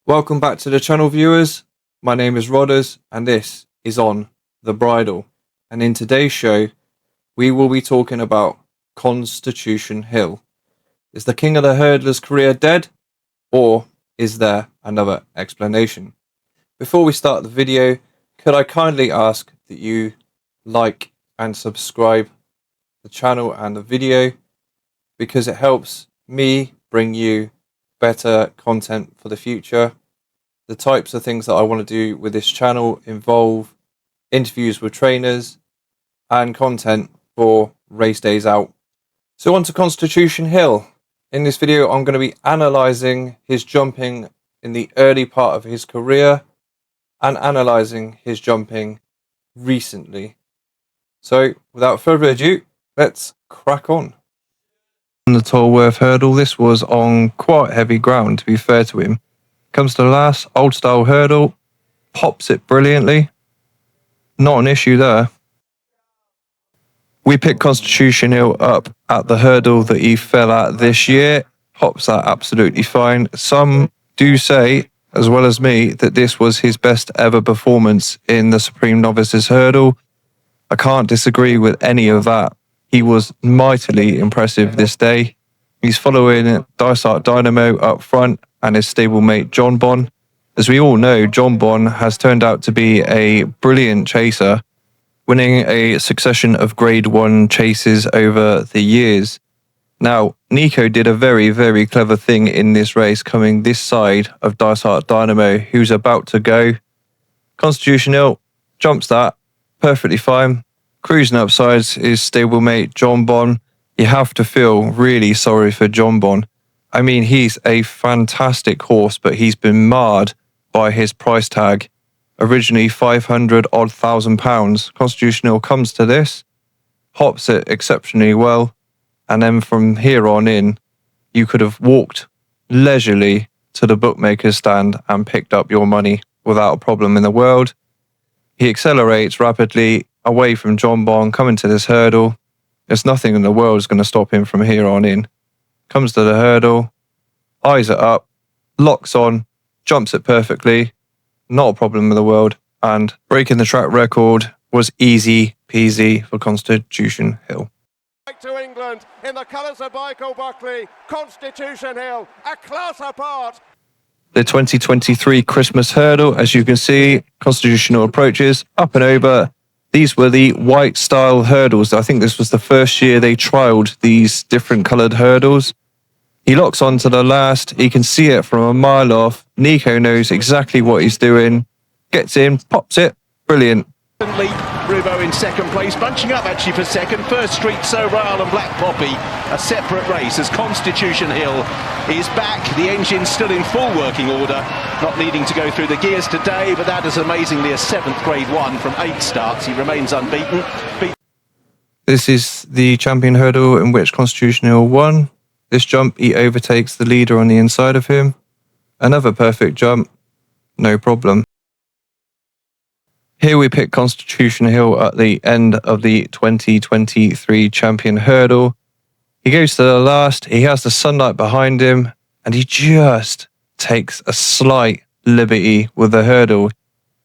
Welcome back to the channel, viewers. My name is Rodders and this is On the Bridle. And in today's show, we will be talking about Constitution Hill. Is the king of the hurdler's career dead, or is there another explanation? Before we start the video, could I kindly ask that you like and subscribe the channel and the video, because it helps me bring you better content for the future. The types of things that I want to do with this channel involve interviews with trainers and content for race days out. So on to Constitution Hill. In this video, I'm going to be analysing his jumping in the early part of his career and analysing his jumping recently. So without further ado, let's crack on. On the Tolworth hurdle, this was on quite heavy ground, to be fair to him. Comes to the last, old style hurdle, pops it brilliantly. Not an issue there. We picked Constitution Hill up at the hurdle that he fell at this year. Pops that absolutely fine. Some do say, as well as me, that this was his best ever performance in the Supreme Novices hurdle. I can't disagree with any of that. He was mightily impressive this day. He's following Dysart Dynamo up front and his stablemate John Bon. As we all know, John Bon has turned out to be a brilliant chaser, winning a succession of Grade 1 chases over the years. Now, Nico did a very, very clever thing in this race, coming this side of Dysart Dynamo, who's about to go. Constitution Hill jumps that perfectly fine. Cruising upsides his stablemate John Bon. You have to feel really sorry for John Bon. I mean, he's a fantastic horse, but he's been marred by his price tag. Originally 500 odd £1,000. Constitution Hill comes to this, hops it exceptionally well, and then from here on in, you could have walked leisurely to the bookmaker's stand and picked up your money without a problem in the world. He accelerates rapidly away from John Bon, coming to this hurdle. There's nothing in the world is going to stop him from here on in. Comes to the hurdle, eyes it up, locks on, jumps it perfectly. Not a problem in the world. And breaking the track record was easy peasy for Constitution Hill. Back to England in the colours of Michael Buckley. Constitution Hill, a class apart. The 2023 Christmas hurdle, as you can see, Constitution Hill approaches up and over. These were the white style hurdles. I think this was the first year they trialled these different coloured hurdles. He locks on to the last. He can see it from a mile off. Nico knows exactly what he's doing. Gets in, pops it. Brilliant. Rubo in second place, bunching up actually for second. First Street, Sobral and Black Poppy, a separate race as Constitution Hill is back. The engine's still in full working order, not needing to go through the gears today, but that is amazingly a 7th Grade 1 from 8 starts. He remains unbeaten. This is the champion hurdle in which Constitution Hill won. This jump, he overtakes the leader on the inside of him. Another perfect jump, no problem. Here we pick Constitution Hill at the end of the 2023 champion hurdle. He goes to the last, he has the sunlight behind him, and he just takes a slight liberty with the hurdle.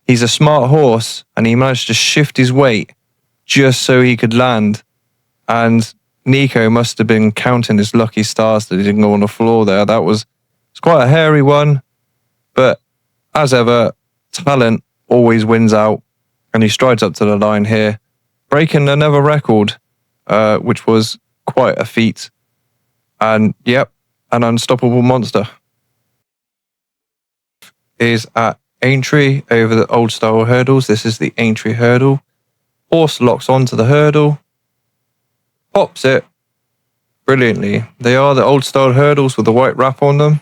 He's a smart horse, and he managed to shift his weight just so he could land. And Nico must have been counting his lucky stars that he didn't go on the floor there. It's quite a hairy one, but as ever, talent always wins out, and he strides up to the line here, breaking another record, which was quite a feat. And yep, an unstoppable monster. Is at Aintree over the old style hurdles. This is the Aintree hurdle. Horse locks onto the hurdle, pops it brilliantly. They are the old style hurdles with the white wrap on them.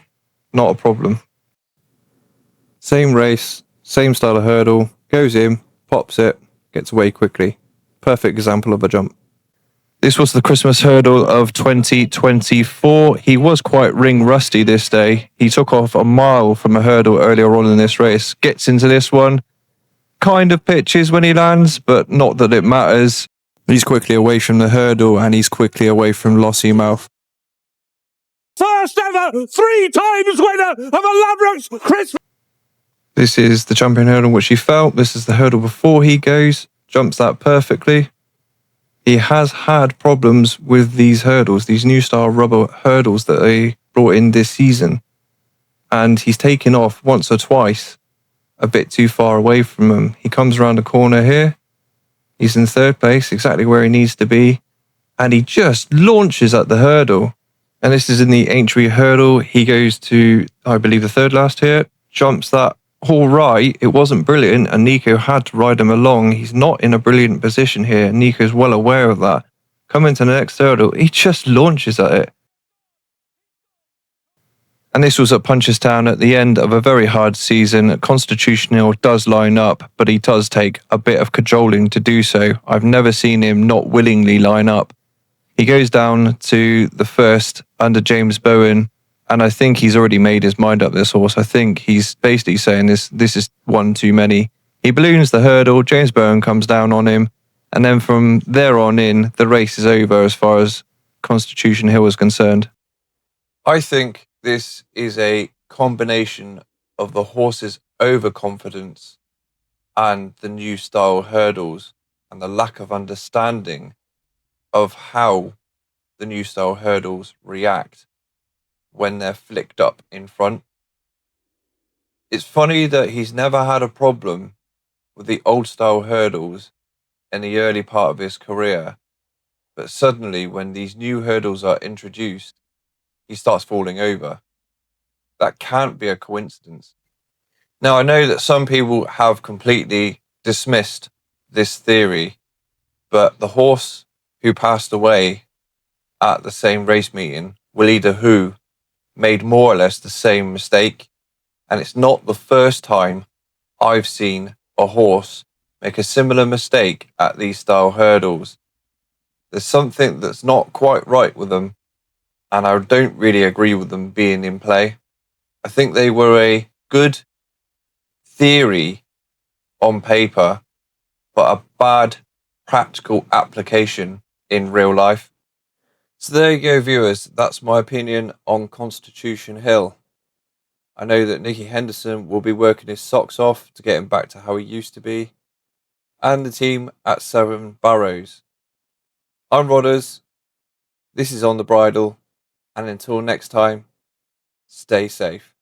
Not a problem. Same race, same style of hurdle. Goes in, pops it, gets away quickly. Perfect example of a jump. This was the Christmas hurdle of 2024. He was quite ring rusty this day. He took off a mile from a hurdle earlier on in this race. Gets into this one. Kind of pitches when he lands, but not that it matters. He's quickly away from the hurdle and he's quickly away from Lossiemouth. First ever 3 times winner of a Ladbrokes Christmas. This is the champion hurdle which he fell. This is the hurdle before he goes. Jumps that perfectly. He has had problems with these hurdles, these new style rubber hurdles that they brought in this season. And he's taken off once or twice a bit too far away from them. He comes around the corner here. He's in third place, exactly where he needs to be. And he just launches at the hurdle. And this is in the entry hurdle. He goes to, I believe, the third last here. Jumps that all right. It wasn't brilliant, and Nico had to ride him along. He's not in a brilliant position here. Nico's well aware of that. Coming to the next hurdle, he just launches at it. And this was at Punchestown at the end of a very hard season. Constitution Hill does line up, but he does take a bit of cajoling to do so. I've never seen him not willingly line up. He goes down to the first under James Bowen, and I think he's already made his mind up, this horse. I think he's basically saying this is one too many. He balloons the hurdle, James Bowen comes down on him, and then from there on in, the race is over as far as Constitution Hill is concerned. I think this is a combination of the horse's overconfidence and the new style hurdles and the lack of understanding of how the new style hurdles react when they're flicked up in front. It's funny that he's never had a problem with the old style hurdles in the early part of his career, but suddenly when these new hurdles are introduced, he starts falling over. That can't be a coincidence. Now, I know that some people have completely dismissed this theory, but the horse who passed away at the same race meeting, Willida Who, made more or less the same mistake. And it's not the first time I've seen a horse make a similar mistake at these style hurdles. There's something that's not quite right with them, and I don't really agree with them being in play. I think they were a good theory on paper, but a bad practical application in real life. So there you go, viewers. That's my opinion on Constitution Hill. I know that Nicky Henderson will be working his socks off to get him back to how he used to be, and the team at Seven Barrows. I'm Rodders. This is On the Bridle, and until next time, stay safe.